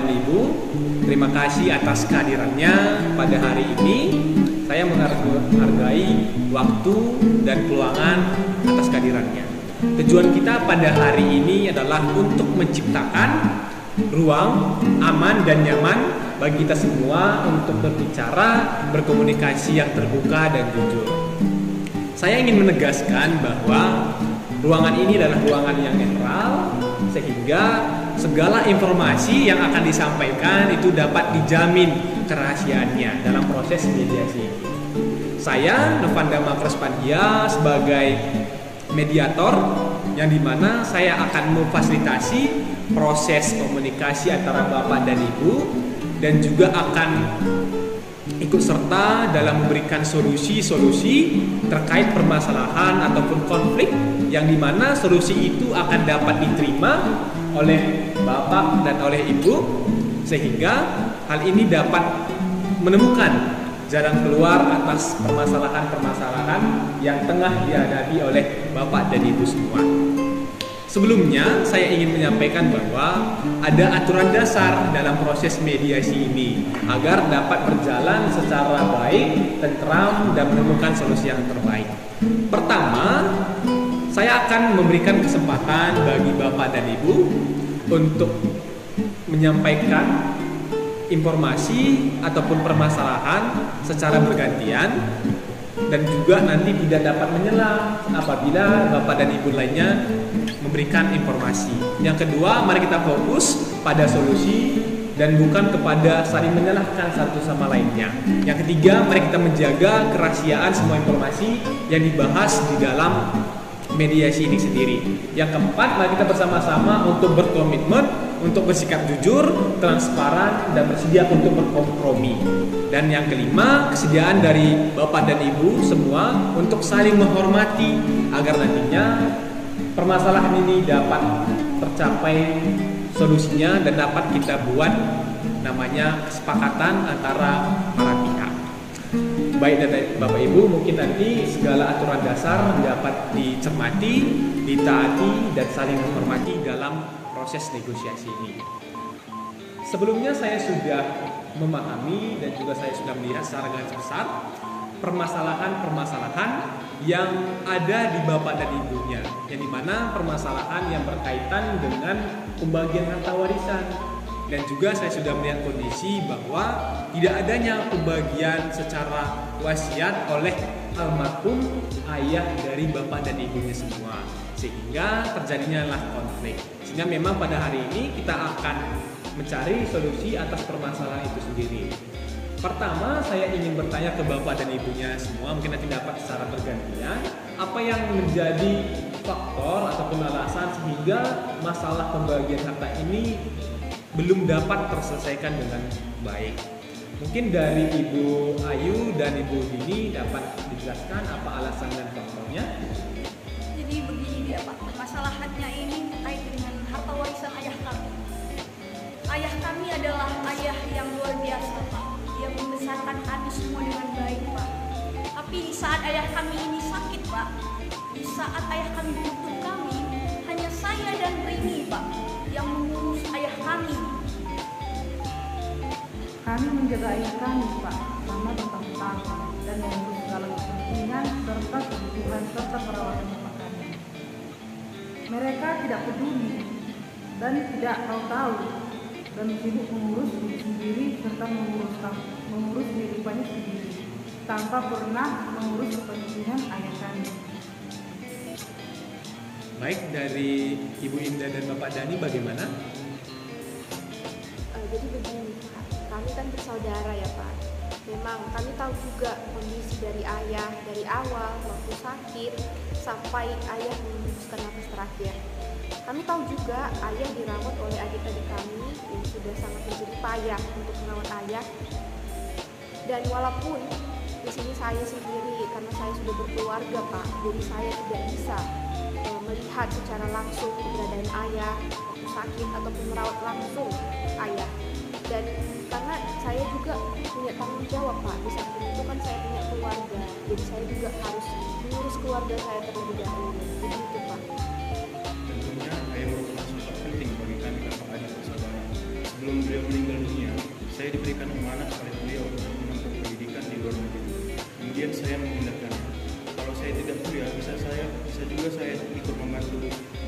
dan Ibu, terima kasih atas kehadirannya pada hari ini. Saya menghargai waktu dan peluangan atas kehadirannya. Tujuan kita pada hari ini adalah untuk menciptakan ruang aman dan nyaman bagi kita semua untuk berbicara, berkomunikasi yang terbuka dan jujur. Saya ingin menegaskan bahwa ruangan ini adalah ruangan yang netral, sehingga segala informasi yang akan disampaikan itu dapat dijamin kerahasiaannya dalam proses mediasi. Saya, Novanda Makrespandia, sebagai mediator yang dimana saya akan memfasilitasi proses komunikasi antara Bapak dan Ibu, dan juga akan ikut serta dalam memberikan solusi-solusi terkait permasalahan ataupun konflik yang dimana solusi itu akan dapat diterima oleh Bapak dan oleh Ibu, sehingga hal ini dapat menemukan jalan keluar atas permasalahan-permasalahan yang tengah dihadapi oleh Bapak dan Ibu semua. Sebelumnya, saya ingin menyampaikan bahwa ada aturan dasar dalam proses mediasi ini agar dapat berjalan secara baik, tentram, dan menemukan solusi yang terbaik. Pertama, saya akan memberikan kesempatan bagi Bapak dan Ibu untuk menyampaikan informasi ataupun permasalahan secara bergantian, dan juga nanti tidak dapat menyela apabila Bapak dan Ibu lainnya memberikan informasi. Yang kedua, mari kita fokus pada solusi dan bukan kepada saling menyalahkan satu sama lainnya. Yang ketiga, mari kita menjaga kerahasiaan semua informasi yang dibahas di dalam mediasi ini sendiri. Yang keempat, mari kita bersama-sama untuk berkomitmen untuk bersikap jujur, transparan, dan bersedia untuk berkompromi. Dan yang kelima, kesediaan dari Bapak dan Ibu semua untuk saling menghormati agar nantinya permasalahan ini dapat tercapai solusinya dan dapat kita buat namanya kesepakatan antara para pihak. Baik dari Bapak Ibu, mungkin nanti segala aturan dasar dapat dicermati, ditaati, dan saling menghormati dalam proses negosiasi ini. Sebelumnya saya sudah memahami dan juga saya sudah melihat secara garis besar permasalahan-permasalahan yang ada di Bapak dan Ibunya, yang dimana permasalahan yang berkaitan dengan pembagian harta warisan. Dan juga saya sudah melihat kondisi bahwa tidak adanya pembagian secara wasiat oleh almarhum ayah dari Bapak dan Ibunya semua, sehingga terjadinya lah konflik. Sehingga memang pada hari ini kita akan mencari solusi atas permasalahan itu sendiri. Pertama, saya ingin bertanya ke Bapak dan Ibunya semua, mungkin nanti dapat secara bergantian, apa yang menjadi faktor ataupun alasan sehingga masalah pembagian harta ini belum dapat terselesaikan dengan baik. Mungkin dari Ibu Ayu dan Ibu Dini dapat dijelaskan apa alasan dan faktornya. Jadi begini dia Pak, permasalahannya ini terkait dengan harta warisan ayah kami. Ayah kami adalah ayah yang luar biasa Pak. Dia membesarkan kami semua dengan baik Pak. Tapi di saat ayah kami ini sakit Pak, di saat ayah kami butuh kami, hanya saya dan Rini Pak yang mengurus ayah kami. Kami menjaga ayah kami Pak selama bertahun-tahun dan mengurus segala kepentingan serta kebutuhan serta perawatan bapak kami. Mereka tidak peduli dan tidak tahu dan sibuk mengurus diri sendiri serta mengurus kehidupannya sendiri tanpa pernah mengurus kepentingan ayah kami. Baik, dari Ibu Indah dan Bapak Dani bagaimana? Jadi begini Pak, kami kan bersaudara ya Pak. Memang kami tahu juga kondisi dari ayah dari awal waktu sakit sampai ayah memutuskan nafas terakhir. Kami tahu juga ayah dirawat oleh adik-adik kami yang sudah sangat menjadi payah untuk merawat ayah. Dan walaupun di sini saya sendiri karena saya sudah berkeluarga Pak, jadi saya tidak bisa melihat secara langsung keberadaan ayah waktu sakit ataupun merawat langsung ayah. Dan karena saya juga punya tanggung jawab Pak, di samping itu kan saya punya keluarga, jadi saya juga harus mengurus keluarga saya terlebih dahulu. Begitu Pak. Tentunya ayah merupakan sosok penting bagi kami Bapak dan saudara. Sebelum beliau meninggal dunia, saya diberikan amanah oleh beliau untuk menempuh pendidikan di luar negeri. Kemudian saya menggunakannya. Kalau saya tidak kuliah, bisa juga saya ikut membantu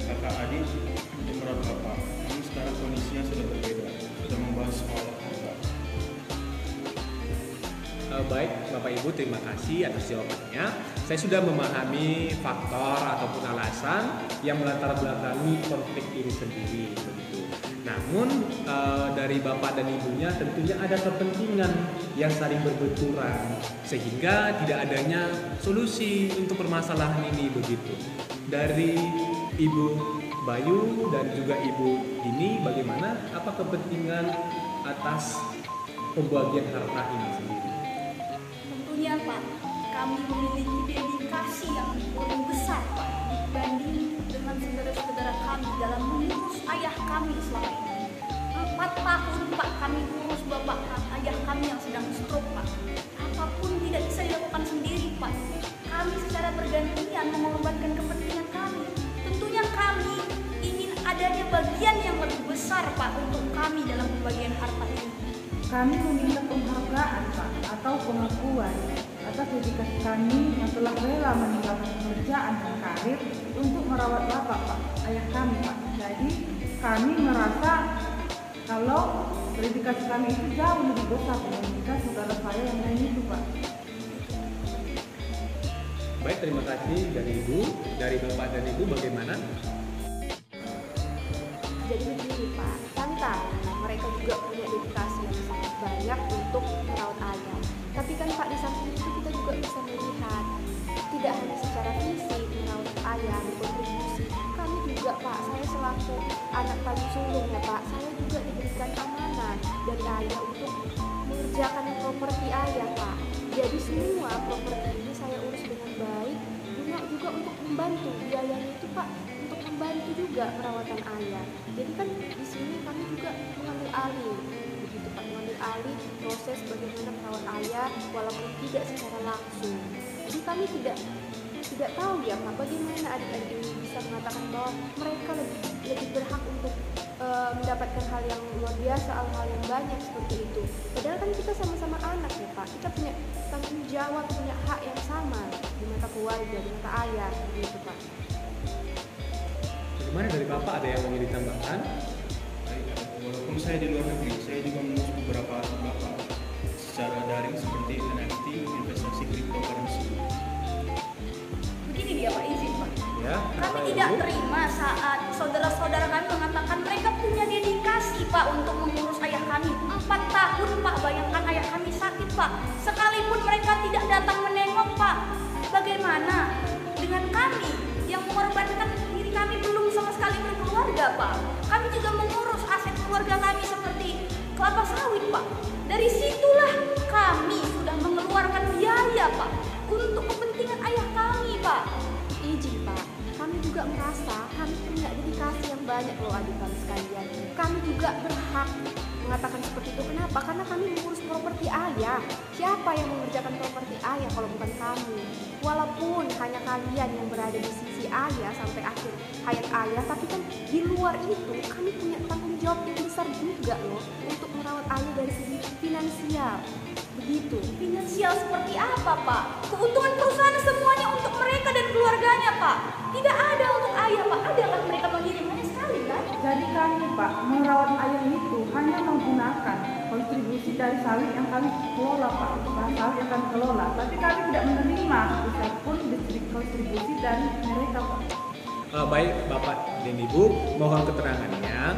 kakak adik untuk merawat bapak. Namun sekarang kondisinya sudah berbeda, sudah membahas soal harta. Baik, Bapak Ibu, terima kasih atas jawabannya. Saya sudah memahami faktor ataupun alasan yang melatar belakangi konflik ini sendiri, begitu. Namun dari Bapak dan Ibunya tentunya ada kepentingan yang saling berbenturan sehingga tidak adanya solusi untuk permasalahan ini, begitu. Dari Ibu Bayu dan juga Ibu Dini, bagaimana apa kepentingan atas pembagian harta ini sendiri? Tentunya Pak, kami memiliki dedikasi yang lebih besar Pak dibanding dengan saudara-saudara kami dalam mengurus ayah kami selama ini. 4 tahun Pak kami urus bapak ayah kami yang sedang stroke Pak. Apapun tidak bisa dilakukan sendiri Pak. Kami secara bergantian mengorbankan kepentingan kami. Tentunya kami ingin adanya bagian yang lebih besar Pak untuk kami dalam pembagian harta ini. Kami meminta penghargaan Pak atau pengakuan atas dedikasi kami yang telah rela meninggalkan pekerjaan dan karir untuk merawat bapak Pak, ayah kami Pak. Jadi kami merasa kalau dedikasi kami itu jauh lebih besar dibandingkan saudara saya yang lain itu Pak. Baik, terima kasih dari Ibu. Dari Bapak dan Ibu bagaimana? Jadi begini Pak, tantang mereka juga punya dedikasi yang sangat banyak untuk merawat ayah. Tapi kan Pak, di samping itu kita juga bisa melihat tidak hanya secara fisik merawat ayah berkontribusi. Kami juga Pak, saya selaku anak paling sulung ya Pak, saya juga diberikan amanah dari ayah untuk mengerjakan properti ayah Pak. Jadi semua properti ini saya urus dengan baik, juga untuk membantu biayanya itu Pak, untuk membantu juga perawatan ayah. Jadi kan di sini kami juga mengambil alih, begitu Pak, mengambil alih proses bagaimana merawat ayah walaupun tidak secara langsung. Jadi kami tidak tahu ya Pak, bagaimana adik-adik ini bisa mengatakan bahwa mereka lebih berhak untuk mendapatkan hal yang luar biasa, hal yang banyak seperti itu. Padahal kan kita sama-sama anak ya Pak, kita punya tanggung jawab, punya hak yang sama di mata keluarga, di mata ayah, begitu Pak. Bagaimana dari Bapak, ada yang ingin ditambahkan? Walaupun saya di luar negeri, saya juga mengurus beberapa bapak secara daring seperti NFT, investasi cryptocurrency. Begini dia Pak, izin Pak. Ya, Kami Bapak, tidak Ibu. terima saat saudara-saudara kami mengatakan mereka punya dedikasi Pak untuk mengurus ayah kami. 4 tahun Pak, bayangkan ayah kami sakit Pak. Sekalipun mereka tidak datang menengok Pak. Bagaimana dengan kami yang mengorbankan diri kami belum sama sekali berkeluarga Pak. Kami juga mengurus aset keluarga kami seperti kelapa sawit Pak. Dari situlah kami sudah mengeluarkan biaya Pak untuk kepentingan ayah kami Pak. Izin Pak, kami juga merasa kami punya dedikasi yang banyak loh adik kami sekalian. Kami juga berhak mengatakan seperti itu. Kenapa? Karena kami mengurus properti ayah. Siapa yang mengerjakan properti ayah kalau bukan kami? Walaupun hanya kalian yang berada di sisi ayah sampai akhir hayat ayah, tapi kan di luar itu kami punya tanggung jawab yang besar juga loh untuk merawat ayah dari segi finansial. Begitu. Finansial seperti apa Pak? Keuntungan perusahaan semuanya untuk mereka dan keluarganya Pak. Tidak ada untuk ayah Pak. Adakah mereka mengirim? Hanya sekali kan? Jadi kami Pak merawat ayah itu hanya menggunakan kontribusi dari sawit yang kami kelola Pak, sawit yang kami kelola. Tapi kami tidak menerima sebesar pun kontribusi dari mereka Pak. Baik Bapak dan Ibu, mohon keterangannya.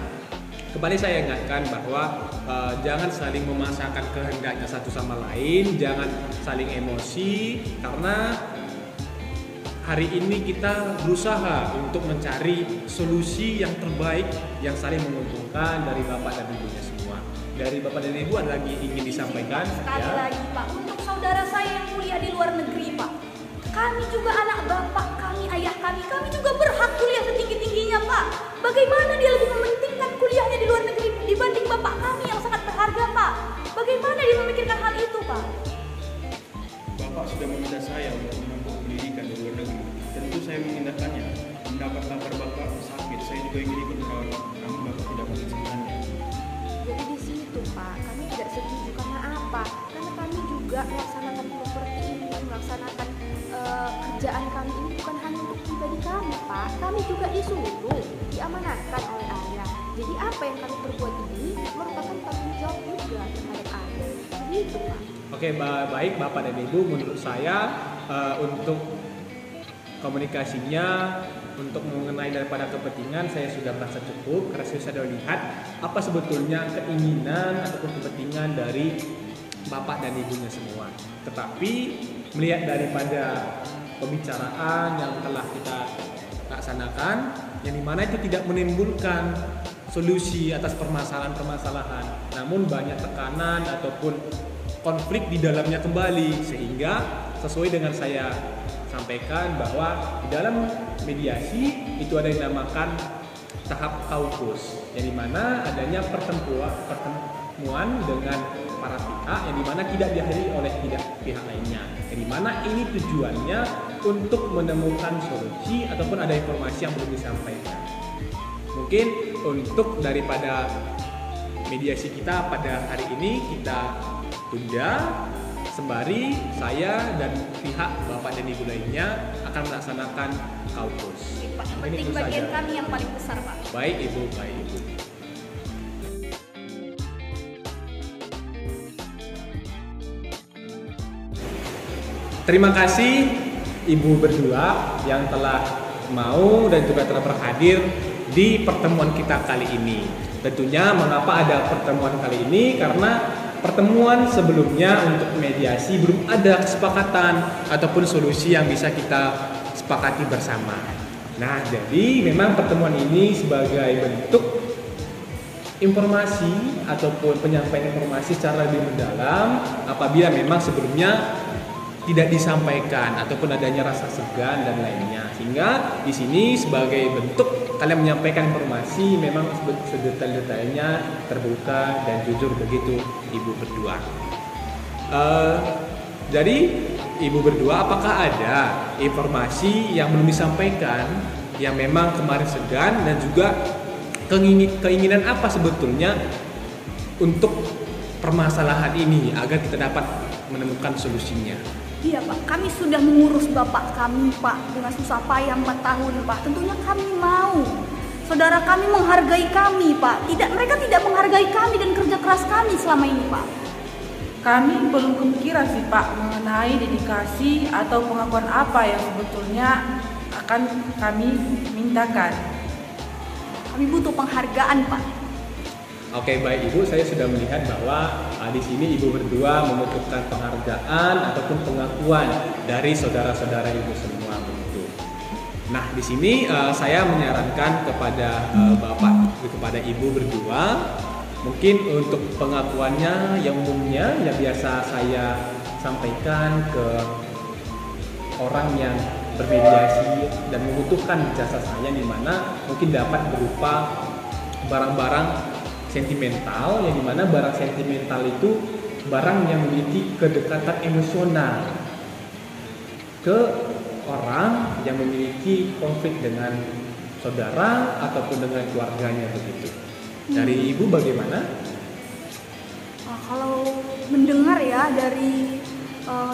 Kembali saya ingatkan bahwa jangan saling memaksakan kehendaknya satu sama lain, jangan saling emosi, karena hari ini kita berusaha untuk mencari solusi yang terbaik yang saling menguntungkan dari Bapak dan Ibunya semua. Dari Bapak dan Ibu ada lagi ingin disampaikan? Sekali lagi Pak, untuk saudara saya yang kuliah di luar negeri Pak, kami juga anak bapak kami, ayah kami juga berhak kuliah setinggi-tingginya Pak. Bagaimana dia lebih mementingkan kuliahnya di luar negeri dibanding bapak kami yang sangat berharga Pak? Bagaimana dia memikirkan hal itu Pak? Bapak sudah meminta saya untuk menempuh pendidikan di luar negeri. Tentu saya mengindahkannya. Mendapat kabar bapak sakit, saya juga ingin ikut merawat, namun bapak tidak mengizinkannya. Jadi itu Pak, kami tidak setuju. Karena apa? Karena kami juga melaksanakan properti ini, melaksanakan kerjaan kami ini bukan hanya untuk pribadi kami Pak, kami juga disuruh, diamanatkan oleh ayah. Jadi apa yang kami perbuat ini merupakan tanggung jawab juga terhadap ayah. Begitu Pak. Oke, baik Bapak dan Ibu, menurut saya untuk komunikasinya, untuk mengenai daripada kepentingan saya sudah merasa cukup karena saya sudah lihat apa sebetulnya keinginan ataupun kepentingan dari Bapak dan Ibunya semua. Tetapi melihat daripada pembicaraan yang telah kita laksanakan, yang dimana itu tidak menimbulkan solusi atas permasalahan-permasalahan, namun banyak tekanan ataupun konflik di dalamnya kembali, sehingga sesuai dengan saya sampaikan bahwa di dalam mediasi itu ada yang dinamakan tahap kaukus, yang dimana adanya pertemuan dengan para pihak yang dimana tidak dihadiri oleh pihak lainnya, yang dimana ini tujuannya untuk menemukan solusi ataupun ada informasi yang belum disampaikan. Mungkin untuk daripada mediasi kita pada hari ini kita tunda, sembari saya dan pihak Bapak dan Ibu lainnya akan melaksanakan kaukus. Pak, yang penting bagian kami yang paling besar Pak. Baik Ibu, baik Ibu. Terima kasih Ibu berdua yang telah mau dan juga telah berhadir di pertemuan kita kali ini. Tentunya mengapa ada pertemuan kali ini, karena pertemuan sebelumnya untuk mediasi belum ada kesepakatan ataupun solusi yang bisa kita sepakati bersama. Nah, jadi memang pertemuan ini sebagai bentuk informasi ataupun penyampaian informasi secara lebih mendalam apabila memang sebelumnya tidak disampaikan ataupun adanya rasa segan dan lainnya. Sehingga di sini sebagai bentuk kalian menyampaikan informasi memang sedetail-detailnya, terbuka dan jujur begitu Ibu berdua. Jadi Ibu berdua, apakah ada informasi yang belum disampaikan yang memang kemarin segan, dan juga keinginan apa sebetulnya untuk permasalahan ini agar kita dapat menemukan solusinya? Iya Pak, kami sudah mengurus bapak kami Pak dengan susah payah 4 tahun Pak. Tentunya kami mau saudara kami menghargai kami Pak. Mereka tidak menghargai kami dan kerja keras kami selama ini Pak. Kami belum kepikiran sih Pak mengenai dedikasi atau pengakuan apa yang sebetulnya akan kami mintakan. Kami butuh penghargaan Pak. Oke, baik Ibu, saya sudah melihat bahwa di sini Ibu berdua membutuhkan penghargaan ataupun pengakuan dari saudara-saudara Ibu semua begitu. Nah, di sini saya menyarankan kepada Bapak, kepada Ibu berdua, mungkin untuk pengakuannya yang umumnya yang biasa saya sampaikan ke orang yang bermediasi dan membutuhkan jasa saya, di mana mungkin dapat berupa barang-barang sentimental, yang dimana barang sentimental itu barang yang memiliki kedekatan emosional ke orang yang memiliki konflik dengan saudara ataupun dengan keluarganya begitu. Dari Ibu bagaimana? Kalau mendengar ya dari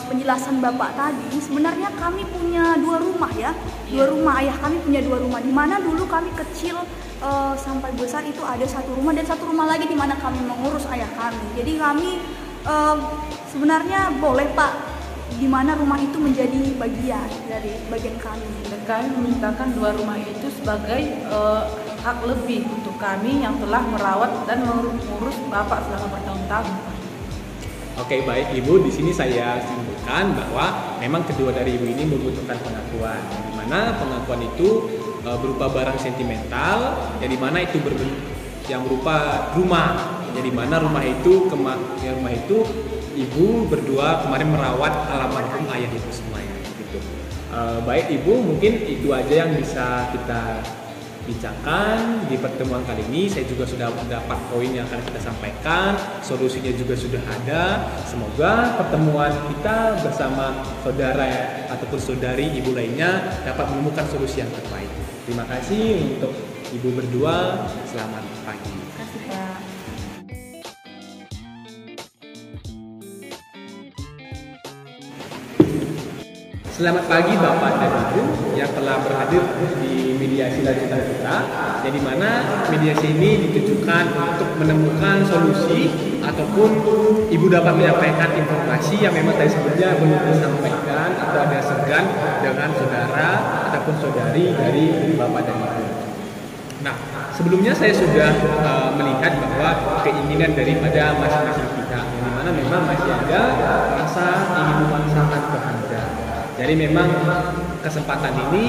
penjelasan Bapak tadi, sebenarnya kami punya 2 rumah ya. 2 rumah, ayah kami punya 2 rumah, di mana dulu kami kecil sampai besar itu ada 1 rumah, dan 1 rumah lagi di mana kami mengurus ayah kami. Jadi kami sebenarnya boleh Pak, di mana rumah itu menjadi bagian dari bagian kami. Dan kami memintakan 2 rumah itu sebagai hak lebih untuk kami yang telah merawat dan mengurus Bapak selama bertahun-tahun. Oke, baik Ibu, di sini saya simpulkan bahwa memang kedua dari Ibu ini membutuhkan pengakuan, di mana pengakuan itu berupa barang sentimental, yang dimana itu yang berupa rumah, yang dimana rumah itu Ibu berdua kemarin merawat almarhum ayah Ibu semuanya gitu. Baik Ibu, mungkin itu aja yang bisa kita bincangkan di pertemuan kali ini. Saya juga sudah mendapat poin yang akan kita sampaikan, solusinya juga sudah ada. Semoga pertemuan kita bersama saudara ataupun saudari Ibu lainnya dapat menemukan solusi yang terbaik. Terima kasih untuk Ibu berdua. Selamat pagi. Terima kasih Pak. Selamat pagi Bapak dan Ibu yang telah berhadir di mediasi lanjutan kita, yang dimana mediasi ini ditujukan untuk menemukan solusi ataupun Ibu dapat menyampaikan informasi yang memang tadi sebelumnya belum disampaikan atau ada segan dengan saudara ataupun saudari dari Bapak dan Ibu. Nah, sebelumnya saya sudah melihat bahwa keinginan daripada masing-masing kita, yang dimana memang masih ada rasa ingin memaksakan kehendak. Jadi memang kesempatan ini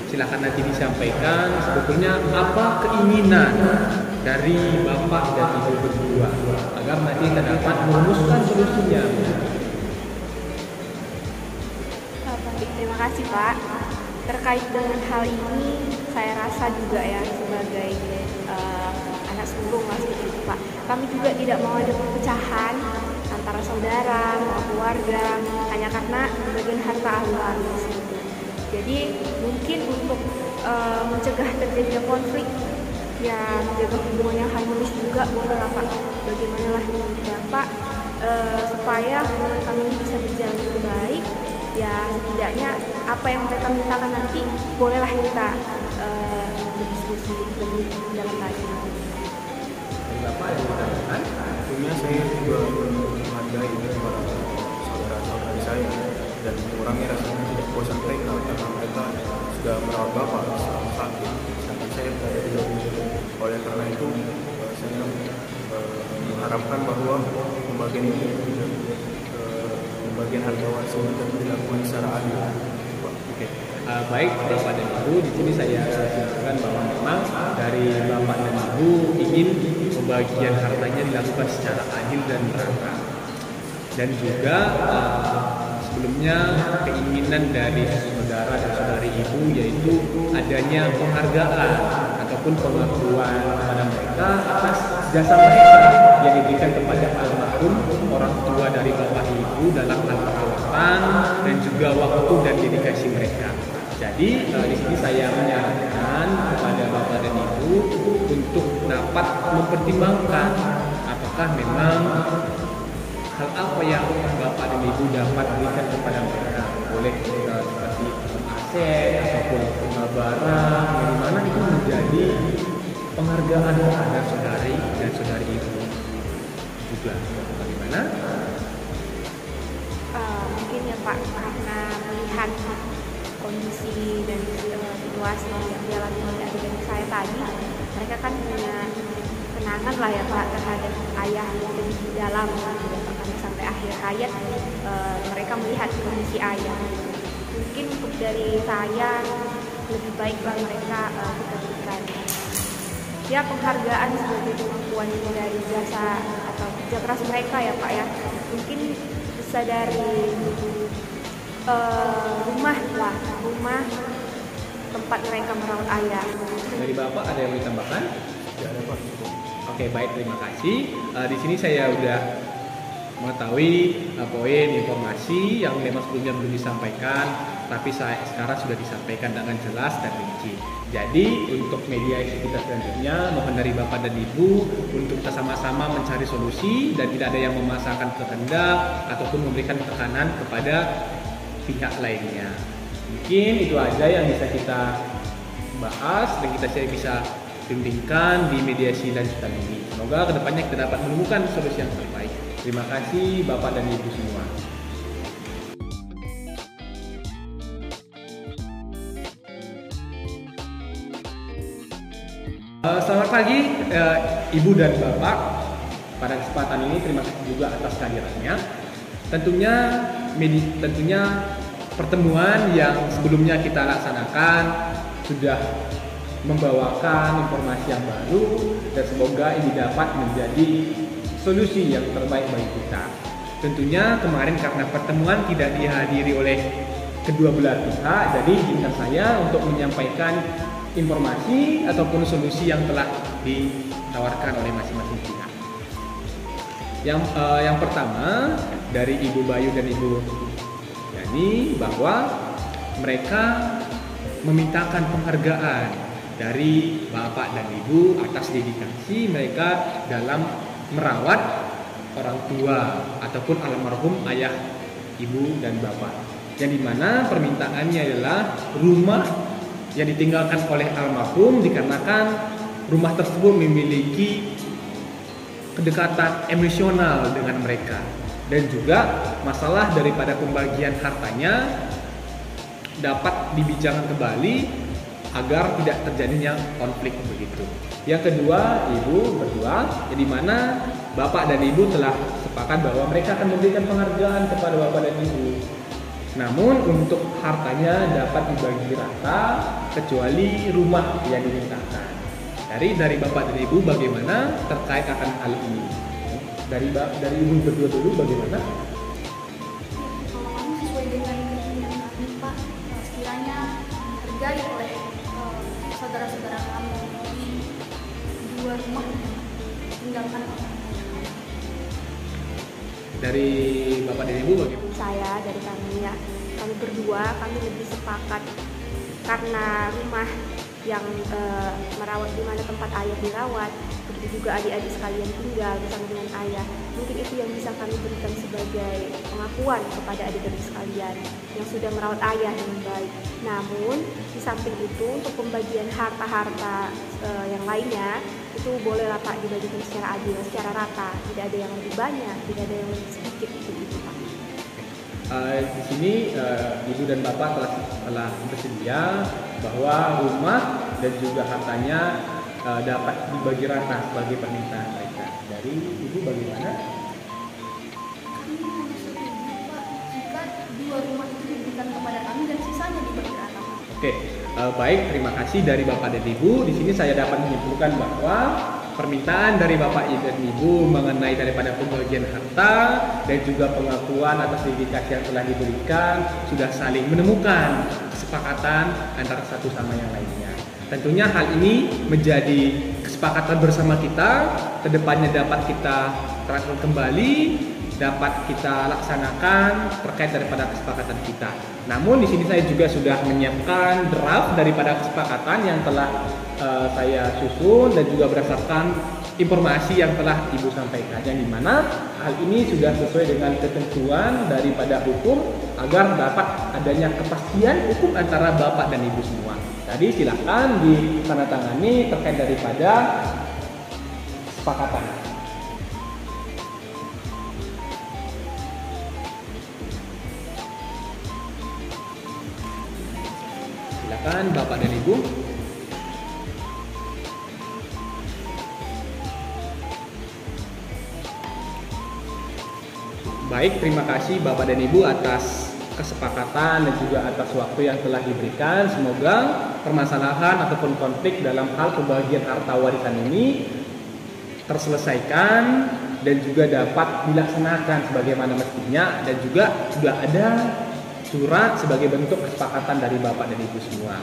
silakan nanti disampaikan sebetulnya apa keinginan dari Bapak dan Ibu berdua agar nanti kita dapat merumuskan solusinya. Baik, terima kasih Pak. Terkait dengan hal ini, saya rasa juga ya sebagai anak sulung seperti itu Pak, kami juga tidak mau ada perpecahan antara saudara, keluarga, hanya karena bagian harta ahli gitu. Jadi mungkin untuk mencegah terjadinya konflik, ya menjaga hubungan yang harmonis juga boleh lah Pak. Bagaimanalah Bapak supaya hubungan kami ini bisa berjalan lebih baik. Ya setidaknya apa yang mereka mintakan nanti bolehlah kita berdiskusi lebih dalam lagi. Bapak yang ditanya, tentunya saya juga menghargai para saudara-saudari saya dan mengurangi rasa tidak bosan mereka karena mereka sudah merawat Bapak selama sakit, sedangkan saya berada di luar. Oleh karena itu saya mengharapkan bahwa pembagian ini pembagian harta warisan dan dilakukan secara adil. Oke. Baik Bapak dan Ibu, di sini saya simpulkan bahwa memang dari Bapak dan Ibu ingin pembagian hartanya dilakukan secara adil dan merata. Dan juga sebelumnya keinginan dari saudara dan saudari Ibu yaitu adanya penghargaan ataupun pengakuan kepada mereka atas jasa mereka yang diberikan kepada almarhum orang tua dari Bapak Ibu dalam hal perawatan dan juga waktu dan dedikasi mereka. Jadi di sini saya menyarankan kepada Bapak dan Ibu untuk dapat mempertimbangkan apakah memang hal apa yang Bapak dan Ibu dapat berikan kepada mereka. Boleh seperti aset ataupun barang, yang mana itu menjadi penghargaan kepada saudari dan saudari Ibu juga. Bagaimana? Mungkin ya Pak, karena melihat kondisi dan situasi yang dialami oleh adik saya tadi, mereka kan punya kenangan lah ya Pak terhadap ayah yang di dalam karena sampai akhir hayat mereka melihat kondisi ayah. Mungkin untuk dari saya lebih baiklah mereka kita berikan ya penghargaan sebagai pengakuan dari jasa atau kerja keras mereka ya Pak ya. Mungkin bisa dari rumah tempat mereka merawat ayah. Dari Bapak ada yang mau ditambahkan? Tidak ada Pak. Oke, baik, terima kasih. Di sini saya udah mengetahui poin informasi yang memang sebelumnya belum disampaikan, tapi sekarang sudah disampaikan dengan jelas dan rinci. Jadi untuk mediasi kita selanjutnya mohon dari Bapak dan Ibu untuk kita sama-sama mencari solusi dan tidak ada yang memaksakan kehendak ataupun memberikan tekanan kepada pihak lainnya. Mungkin itu aja yang bisa kita bahas dan kita bisa bimbingkan di mediasi lanjutan ini. Semoga kedepannya kita dapat menemukan solusi yang terbaik. Terima kasih Bapak dan Ibu semua. Selamat pagi Ibu dan Bapak. Pada kesempatan ini terima kasih juga atas kehadirannya. Tentunya pertemuan yang sebelumnya kita laksanakan sudah membawakan informasi yang baru dan semoga ini dapat menjadi solusi yang terbaik bagi kita. Tentunya kemarin karena pertemuan tidak dihadiri oleh kedua belah pihak, jadi izinkan saya untuk menyampaikan informasi ataupun solusi yang telah ditawarkan oleh masing-masing pihak. Yang pertama dari Ibu Bayu dan Ibu Yani bahwa mereka memintakan penghargaan dari Bapak dan Ibu atas dedikasi mereka dalam merawat orang tua ataupun almarhum ayah Ibu dan Bapak. yang dimana permintaannya adalah rumah yang ditinggalkan oleh almarhum dikarenakan rumah tersebut memiliki kedekatan emosional dengan mereka, dan juga masalah daripada pembagian hartanya dapat dibicarakan kembali agar tidak terjadinya konflik begitu. Yang kedua, ibu berdua, yang dimana bapak dan ibu telah sepakat bahwa mereka akan memberikan penghargaan kepada bapak dan ibu. Namun untuk hartanya dapat dibagi rata kecuali rumah yang dimintakan. Dari bapak dan ibu bagaimana terkait akan hal ini? Dari ibu berdua dulu bagaimana? Kalau kami sesuai dengan keinginan kami, Pak, sekiranya dihargai oleh saudara-saudara kami di dua rumah yang tinggalkan orang tua kami. Dari bapak dan ibu bagaimana? Saya dari kami ya, kami berdua kami lebih sepakat karena rumah yang merawat di mana tempat ayah dirawat, begitu juga adik-adik sekalian tinggal bersama dengan ayah. Mungkin itu yang bisa kami berikan sebagai pengakuan kepada adik-adik sekalian yang sudah merawat ayah dengan baik. Namun di samping itu untuk pembagian harta-harta yang lainnya itu bolehlah Pak dibagikan secara adil, secara rata, tidak ada yang lebih banyak, tidak ada yang lebih sedikit begitu Pak. Di sini ibu dan bapak telah bersedia bahwa rumah dan juga hartanya dapat dibagi rata sebagai permintaan mereka. Dari ibu bagaimana? Kami hanya setuju, Pak, jika dua rumah itu diberikan kepada kami dan sisanya dibagi rata. Oke, baik, terima kasih dari bapak dan ibu. Di sini saya dapat menyimpulkan bahwa permintaan dari bapak dan ibu mengenai daripada pembagian harta dan juga pengakuan atas dedikasi yang telah diberikan sudah saling menemukan kesepakatan antara satu sama yang lainnya. Tentunya hal ini menjadi kesepakatan bersama kita, kedepannya dapat kita terangkan kembali, dapat kita laksanakan terkait daripada kesepakatan kita. Namun di sini saya juga sudah menyiapkan draft daripada kesepakatan yang telah saya susun dan juga berdasarkan informasi yang telah ibu sampaikan, yang dimana hal ini sudah sesuai dengan ketentuan daripada hukum agar dapat adanya kepastian hukum antara bapak dan ibu semua. Jadi silakan ditandatangani terkait daripada kesepakatan. Silakan bapak dan ibu. Baik, terima kasih bapak dan ibu atas kesepakatan dan juga atas waktu yang telah diberikan. Semoga permasalahan ataupun konflik dalam hal pembagian harta warisan ini terselesaikan dan juga dapat dilaksanakan sebagaimana mestinya, dan juga sudah ada surat sebagai bentuk kesepakatan dari bapak dan ibu semua.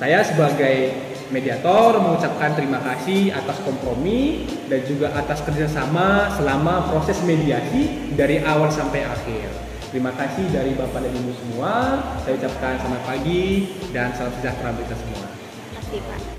Saya sebagai mediator mengucapkan terima kasih atas kompromi dan juga atas kerjasama selama proses mediasi dari awal sampai akhir. Terima kasih dari bapak dan ibu semua. Saya ucapkan selamat pagi dan salam sejahtera bagi kita semua. Terima kasih Pak.